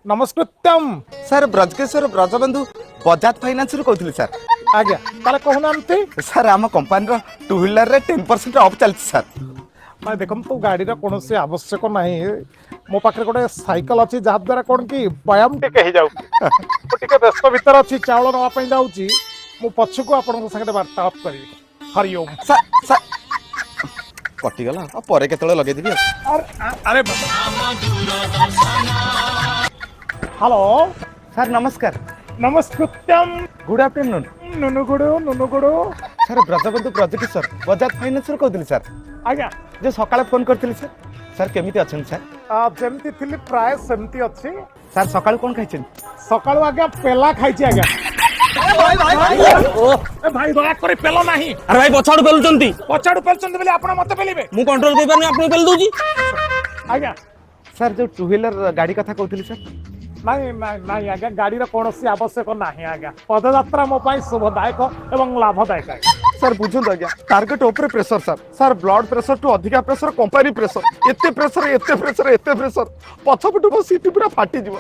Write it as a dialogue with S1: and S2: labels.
S1: नमस्कृत्यम
S2: sir ब्रजकेश्वर ब्रजबंधु Bajaj finance रु कहते सर।
S1: आज्ञा ताले कहूनांती
S2: सर आम कंपानी टू व्हीलर रे 10% ऑफ चलती सर।
S1: मैं देखम तो गाड़ी रा कोनोसी आवश्यक नहीं मो पाखे गोटे साइकिल अच्छी जहाँ द्वारा कौन कि व्यायाम टिके हो जाऊ टिके व्यस्त भीतर अच्छी चाउल नवा ପାଇଁ ଯାଉଛି ମୁଁ ପଛକୁ ଆପଣଙ୍କ ସାଙ୍ଗରେ ବାର୍ତ୍ତାଳାପ କରିବି हरिओम
S2: सर सर कटिगला पर केतळे लगे देबी।
S1: अरे हेलो
S2: सर नमस्कार।
S1: नमस्कृत्यम
S2: गुड आफ्टरनून।
S1: नुनुगुडु
S2: सर ब्रजबंधु ब्रजकेश्वर बजाज फाइनान्स रु कहते सर।
S1: आज्ञा
S2: जो सकाळे फोन करथिली सर। सर केमिति अछन सर?
S1: जेमती थिली प्राय सेमती अच्छी
S2: सर सकाळे कोन खाइछन?
S1: सकाळू आज्ञा पेला खाइछि आज्ञा। भाई दया करे पेलो नाही।
S3: अरे भाई पछाड़ू पेलुचंती
S1: पछाडू पेलचंद बेले आपण मते पेलिबे
S3: मु कंट्रोल कर पानी आपन पेल दोजी।
S1: आज्ञा
S2: सर जो टू व्हीलर गाड़ी कथा कहथिली सर।
S1: नहीं नहीं नहीं आज्ञा गाड़ी कौन आवश्यक नहीं आज्ञा पदयात्रा मो पाई शुभदायक एवं लाभदायक।
S2: सर बुझंत आज्ञा टार्गेट ऊपर pressure sir. Sir blood pressure टू अधिका प्रेशर कंपनी प्रेशर एते प्रेशर पछपटू सीट पूरा फाटी जीव।